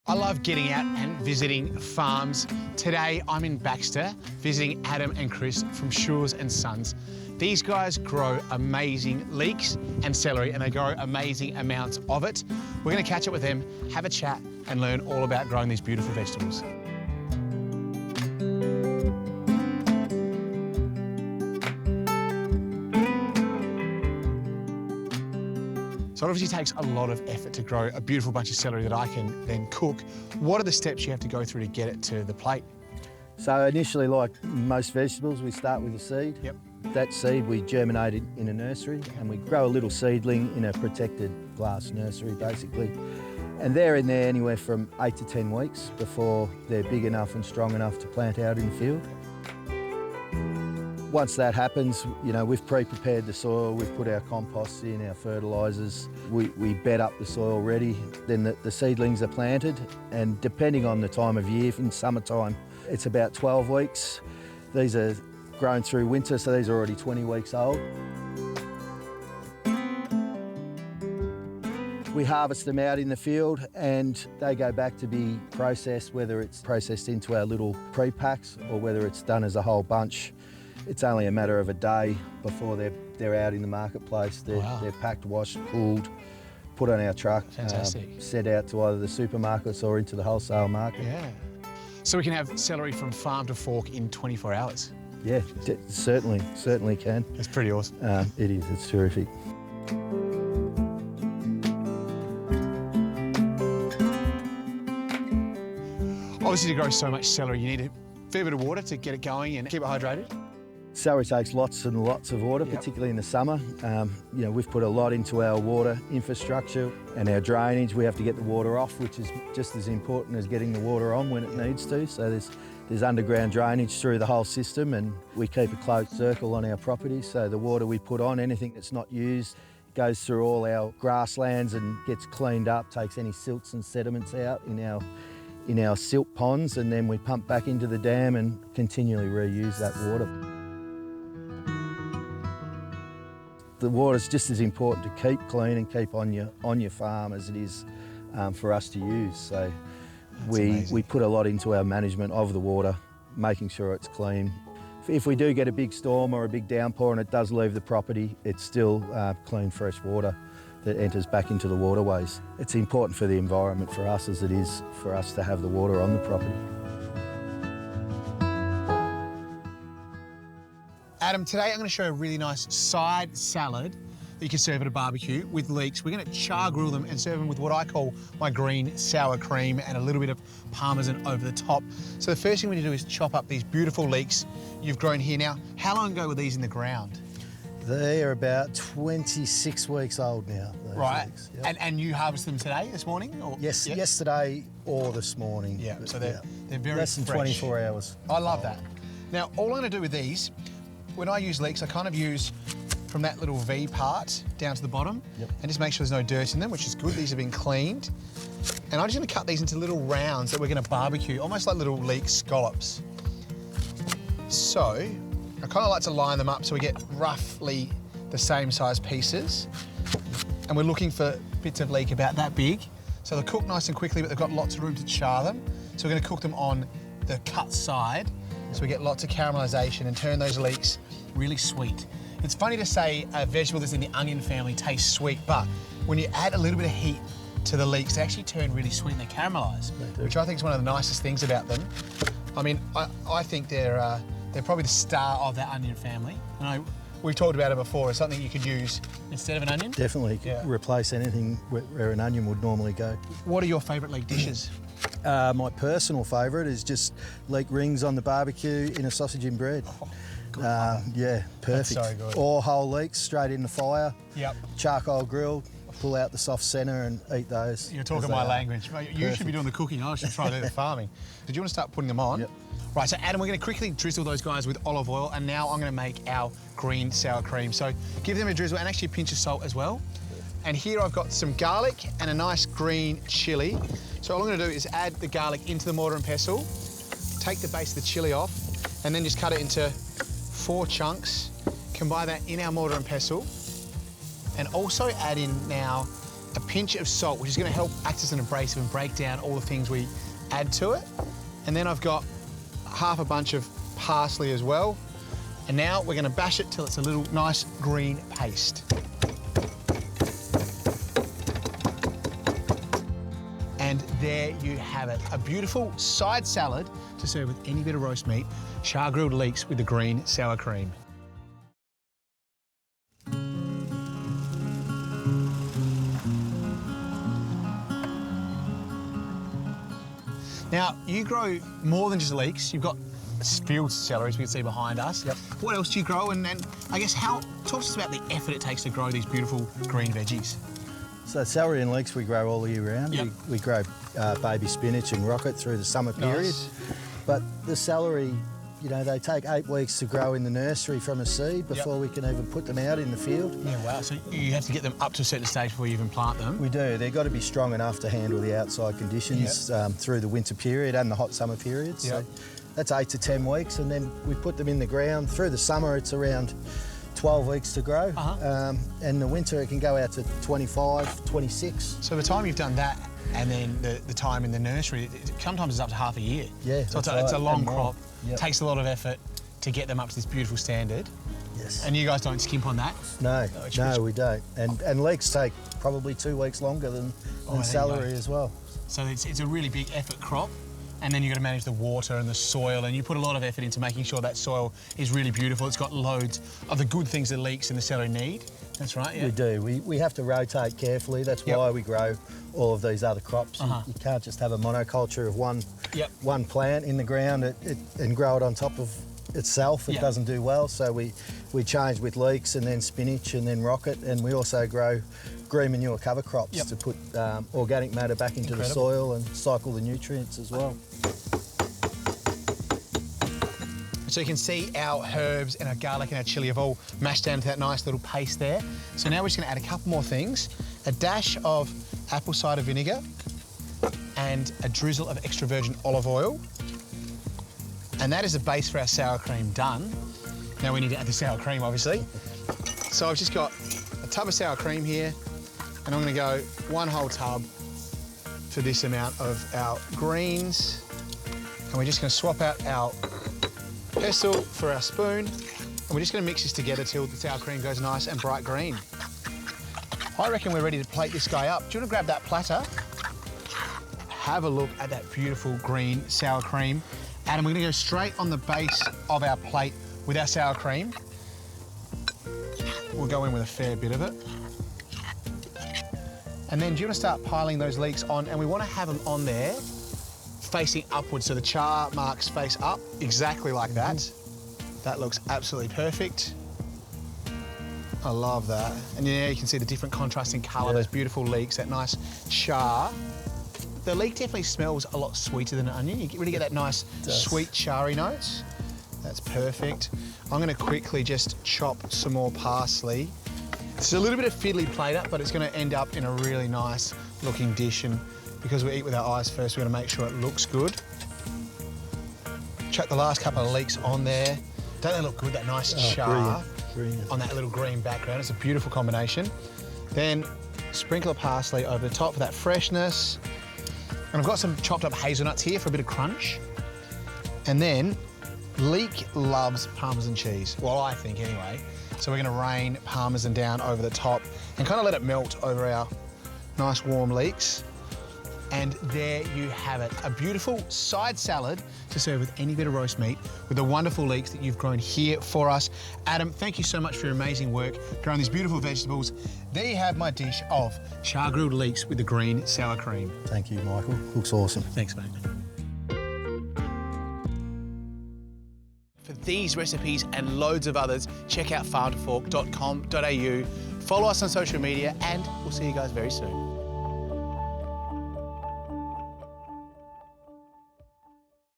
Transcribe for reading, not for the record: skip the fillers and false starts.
I love getting out and visiting farms. Today, I'm in Baxter, visiting Adam and Chris from Schreurs Sons. These guys grow amazing leeks and celery, and they grow amazing amounts of it. We're going to catch up with them, have a chat, and learn all about growing these beautiful vegetables. So it obviously takes a lot of effort to grow a beautiful bunch of celery that I can then cook. What are the steps you have to go through to get it to the plate? So initially, like most vegetables, we start with a seed. Yep. That seed we germinate in a nursery, and we grow a little seedling in a protected glass nursery, basically. And they're in there anywhere from 8 to 10 weeks before they're big enough and strong enough to plant out in the field. Once that happens, you know, we've pre-prepared the soil, we've put our compost in, our fertilisers, we bed up the soil ready, then the seedlings are planted, and depending on the time of year, in summertime, it's about 12 weeks. These are grown through winter, so these are already 20 weeks old. We harvest them out in the field and they go back to be processed, whether it's processed into our little pre-packs or whether it's done as a whole bunch. It's only a matter of a day before they're out in the marketplace. They're packed, washed, cooled, put on our truck, sent out to either the supermarkets or into the wholesale market. Yeah. So we can have celery from farm to fork in 24 hours? Yeah, certainly can. It's pretty awesome. It is, it's terrific. Obviously, to grow so much celery, you need a fair bit of water to get it going and keep it hydrated. Celery takes lots and lots of water, particularly in the summer. You know, we've put a lot into our water infrastructure and our drainage. We have to get the water off, which is just as important as getting the water on when it needs to. So there's underground drainage through the whole system, and we keep a closed circle on our property. So the water we put on, anything that's not used, goes through all our grasslands and gets cleaned up, takes any silts and sediments out in our silt ponds, and then we pump back into the dam and continually reuse that water. The water's just as important to keep clean and keep on your farm as it is for us to use. So we put a lot into our management of the water, making sure it's clean. If we do get a big storm or a big downpour and it does leave the property, it's still clean, fresh water that enters back into the waterways. It's important for the environment for us as it is for us to have the water on the property. Adam, today I'm going to show a really nice side salad that you can serve at a barbecue with leeks. We're going to char grill them and serve them with what I call my green sour cream and a little bit of Parmesan over the top. So the first thing we need to do is chop up these beautiful leeks you've grown here. Now, how long ago were these in the ground? They are about 26 weeks old now. Right, yep. And you harvest them today, this morning? Or? Yes, yesterday or this morning. Yeah, so they're very less than fresh. 24 hours. I love that. Now, all I'm going to do with these, when I use leeks, I kind of use from that little V part down to the bottom, and just make sure there's no dirt in them, which is good. These have been cleaned. And I'm just going to cut these into little rounds that we're going to barbecue, almost like little leek scallops. So I kind of like to line them up so we get roughly the same size pieces. And we're looking for bits of leek about that big. So they'll cook nice and quickly, but they've got lots of room to char them. So we're going to cook them on the cut side, so we get lots of caramelisation and turn those leeks really sweet. It's funny to say a vegetable that's in the onion family tastes sweet, but when you add a little bit of heat to the leeks, they actually turn really sweet and they caramelise, which I think is one of the nicest things about them. I mean, I think they're probably the star of that onion family. And we've talked about it before. It's something you could use instead of an onion. Definitely, replace anything where an onion would normally go. What are your favourite leek dishes? My personal favourite is just leek rings on the barbecue in a sausage and bread. Oh, yeah, perfect. That's so good. Or whole leeks straight in the fire. Yep. Charcoal grill, pull out the soft centre and eat those. You're talking my language. You should be doing the cooking. I should try to do the farming. Did you want to start putting them on? Yep. Right, so Adam, we're going to quickly drizzle those guys with olive oil, and now I'm going to make our green sour cream. So give them a drizzle and actually a pinch of salt as well. And here I've got some garlic and a nice green chilli. So all I'm going to do is add the garlic into the mortar and pestle, take the base of the chilli off, and then just cut it into 4 chunks. Combine that in our mortar and pestle, and also add in now a pinch of salt, which is going to help act as an abrasive and break down all the things we add to it. And then I've got half a bunch of parsley as well. And now we're going to bash it till it's a little nice green paste. And there you have it, a beautiful side salad to serve with any bit of roast meat, char grilled leeks with the green sour cream. Now, you grow more than just leeks. You've got field celery, as we can see behind us. Yep. What else do you grow? And I guess talk to us about the effort it takes to grow these beautiful green veggies. So celery and leeks we grow all year round. Yep. We grow baby spinach and rocket through the summer period. Nice. But the celery, you know, they take 8 weeks to grow in the nursery from a seed before we can even put them out in the field. Yeah, wow. So you have to get them up to a certain stage before you even plant them? We do. They've got to be strong enough to handle the outside conditions through the winter period and the hot summer period. So that's 8 to 10 weeks, and then we put them in the ground. Through the summer, it's around 12 weeks to grow. And the winter, it can go out to 25, 26. So the time you've done that and then the time in the nursery, sometimes it's up to half a year. Yeah, so it's a long crop. Yep. Takes a lot of effort to get them up to this beautiful standard. Yes. And you guys don't skimp on that? No, we don't. And leeks take probably 2 weeks longer than celery as well. So it's a really big effort crop. And then you've got to manage the water and the soil, and you put a lot of effort into making sure that soil is really beautiful. It's got loads of the good things that leeks and the celery need. That's right, yeah. We do. We have to rotate carefully. That's why we grow all of these other crops. You can't just have a monoculture of one plant in the ground and grow it on top of itself. It doesn't do well. So we change with leeks and then spinach and then rocket, and we also grow green manure cover crops to put organic matter back into the soil and cycle the nutrients as well. So you can see our herbs and our garlic and our chilli have all mashed down to that nice little paste there. So now we're just going to add a couple more things. A dash of apple cider vinegar and a drizzle of extra virgin olive oil. And that is the base for our sour cream done. Now we need to add the sour cream, obviously. So I've just got a tub of sour cream here, and I'm going to go 1 whole tub for this amount of our greens. And we're just going to swap out our pestle for our spoon, and we're just going to mix this together till the sour cream goes nice and bright green. I reckon we're ready to plate this guy up. Do you want to grab that platter? Have a look at that beautiful green sour cream. Adam, we're going to go straight on the base of our plate with our sour cream. We'll go in with a fair bit of it. And then do you want to start piling those leeks on? And we want to have them on there facing upwards, so the char marks face up, exactly like that. That looks absolutely perfect. I love that. And yeah, you can see the different contrasting colour, those beautiful leeks, that nice char. The leek definitely smells a lot sweeter than an onion. You really get that nice sweet charry notes. That's perfect. I'm going to quickly just chop some more parsley. It's a little bit of fiddly plate up, but it's going to end up in a really nice looking dish, and because we eat with our eyes first, we're going to make sure it looks good. Chuck the last couple of leeks on there. Don't they look good, that nice char brilliant. On that little green background? It's a beautiful combination. Then sprinkle of parsley over the top for that freshness. And I've got some chopped up hazelnuts here for a bit of crunch. And then Leek loves Parmesan cheese. Well, I think anyway. So we're going to rain Parmesan down over the top and kind of let it melt over our nice warm leeks. And there you have it, a beautiful side salad to serve with any bit of roast meat with the wonderful leeks that you've grown here for us. Adam, thank you so much for your amazing work growing these beautiful vegetables. There you have my dish of char grilled leeks with the green sour cream. Thank you, Michael. Looks awesome. Thanks, mate. For these recipes and loads of others, check out farmtofork.com.au. Follow us on social media, and we'll see you guys very soon.